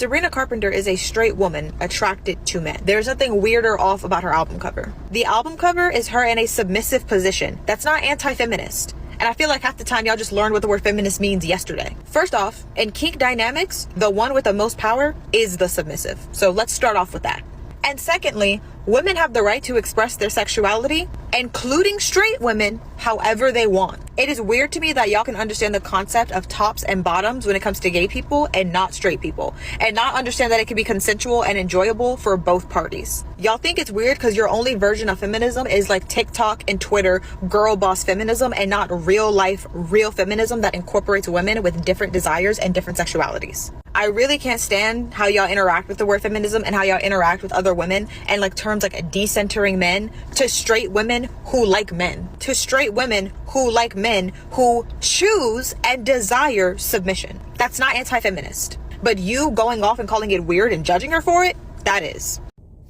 Sabrina Carpenter is a straight woman attracted to men. There's nothing weird or off about her album cover. The album cover is her in a submissive position. That's not anti-feminist. And I feel like half the time y'all just learned what the word feminist means yesterday. First off, in kink dynamics, the one with the most power is the submissive. So let's start off with that. And secondly, women have the right to express their sexuality, including straight women, however they want. It is weird to me that y'all can understand the concept of tops and bottoms when it comes to gay people and not straight people, and not understand that it can be consensual and enjoyable for both parties. Y'all think it's weird because your only version of feminism is like TikTok and Twitter girl boss feminism, and not real life, real feminism that incorporates women with different desires and different sexualities. I really can't stand how y'all interact with the word feminism and how y'all interact with other women, and like terms like decentering men to straight women who like men, to straight women who like men who choose and desire submission. That's not anti-feminist. But you going off and calling it weird and judging her for it, that is.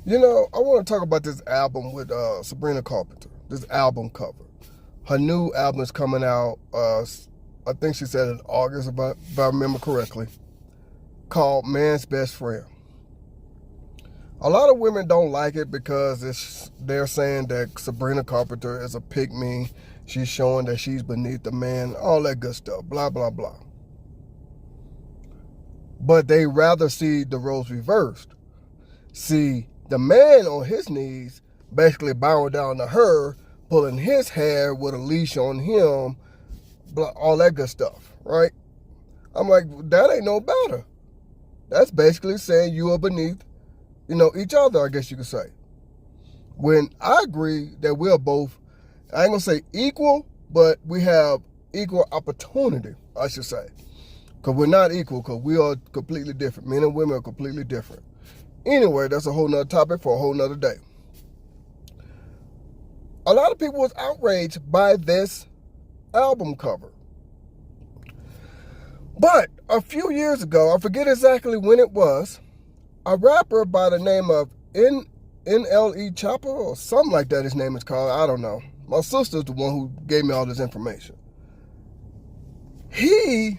You know, I want to talk about this album with Sabrina Carpenter, this album cover. Her new album is coming out, I think she said in August, if I remember correctly, called Man's Best Friend. A lot of women don't like it because they're saying that Sabrina Carpenter is a pick-me. She's showing that she's beneath the man, all that good stuff, blah, blah, blah. But they rather see the roles reversed. See the man on his knees, basically bowing down to her, pulling his hair with a leash on him, blah, all that good stuff, right? I'm like, that ain't no better. That's basically saying you are beneath, each other, I guess you could say. When I agree that we're both, I ain't gonna say equal, but we have equal opportunity, I should say. Because we're not equal, because we are completely different. Men and women are completely different. Anyway, that's a whole nother topic for a whole nother day. A lot of people was outraged by this album cover. But a few years ago, I forget exactly when it was, a rapper by the name of NLE Chopper, or something like that his name is called, I don't know. My sister's the one who gave me all this information. He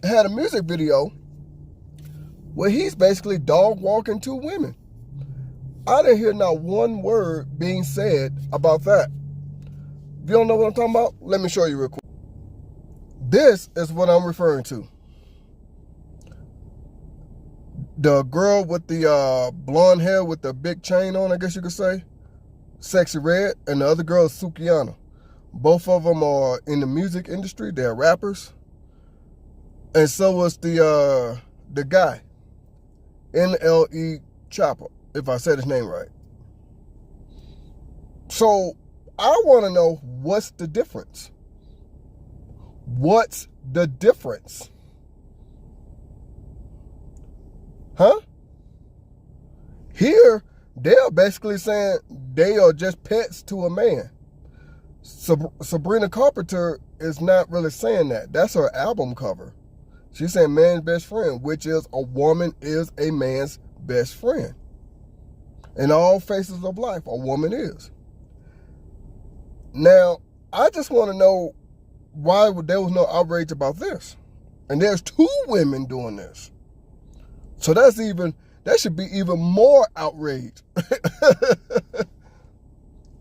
had a music video where he's basically dog walking two women. I didn't hear not one word being said about that. If you don't know what I'm talking about, let me show you real quick. This is what I'm referring to. The girl with the blonde hair with the big chain on, I guess you could say, Sexy Red, and the other girl is Sukiana. Both of them are in the music industry. They're rappers. And so was the guy, NLE Chopper, if I said his name right. So I want to know, what's the difference? What's the difference? Huh? Here, they're basically saying they are just pets to a man. Sabrina Carpenter is not really saying that. That's her album cover. She's saying man's best friend, which is a woman is a man's best friend. In all phases of life, a woman is. Now, I just want to know why there was no outrage about this. And there's two women doing this. So that should be even more outrage.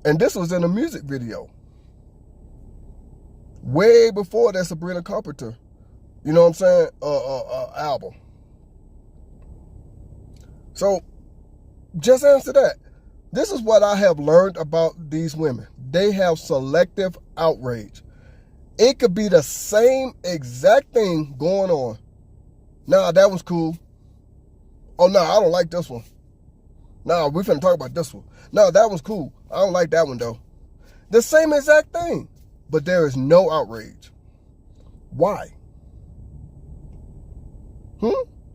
And this was in a music video. Way before that Sabrina Carpenter, you know what I'm saying, album. So, just answer that. This is what I have learned about these women. They have selective outrage. It could be the same exact thing going on. Nah, that was cool. Oh, no, I don't like this one. No, we finna talk about this one. No, that one's cool. I don't like that one, though. The same exact thing. But there is no outrage. Why?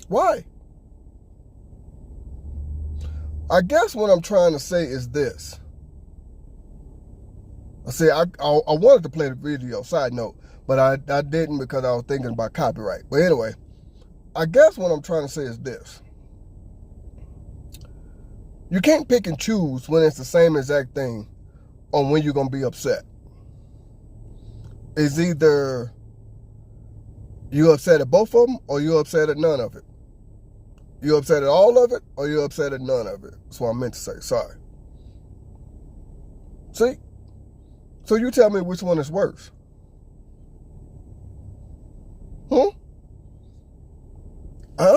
Why? I guess what I'm trying to say is this. I wanted to play the video, side note, but I didn't because I was thinking about copyright. But anyway, I guess what I'm trying to say is this. You can't pick and choose when it's the same exact thing on when you're going to be upset. It's either you're upset at both of them or you're upset at none of it. You upset at all of it, or you upset at none of it? That's what I meant to say. Sorry. See? So you tell me which one is worse. Huh?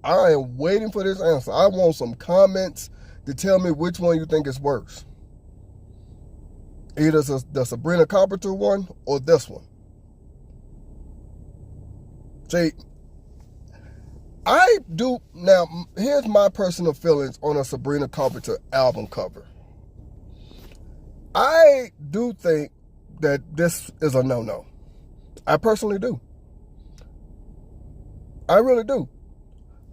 I am waiting for this answer. I want some comments to tell me which one you think is worse. Either the Sabrina Carpenter one or this one. See, now here's my personal feelings on a Sabrina Carpenter album cover. I do think that this is a no-no. I personally do. I really do.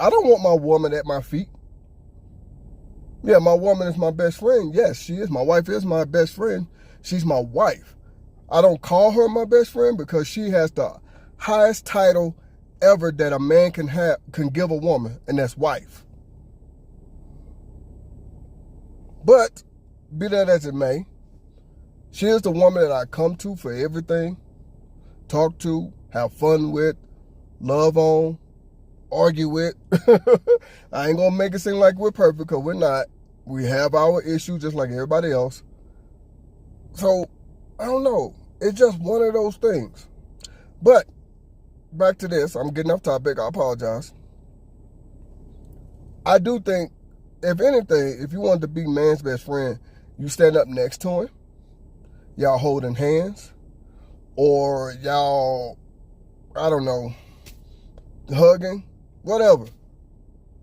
I don't want my woman at my feet. Yeah, my woman is my best friend. Yes, she is. My wife is my best friend. She's my wife. I don't call her my best friend because she has the highest title ever that a man can give a woman, and that's wife. But be that as it may, she is the woman that I come to for everything, talk to, have fun with, love on, argue with. I ain't gonna make it seem like we're perfect, because we're not. We have our issues just like everybody else. So, I don't know. It's just one of those things. But, back to this. I'm getting off topic. I apologize. I do think, if anything, if you want to be man's best friend, you stand up next to him. Y'all holding hands. Or y'all, I don't know, hugging. Whatever.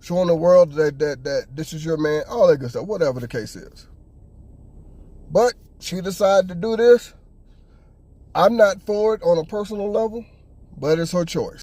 Showing the world that this is your man. All that good stuff. Whatever the case is. But she decided to do this. I'm not for it on a personal level, but it's her choice.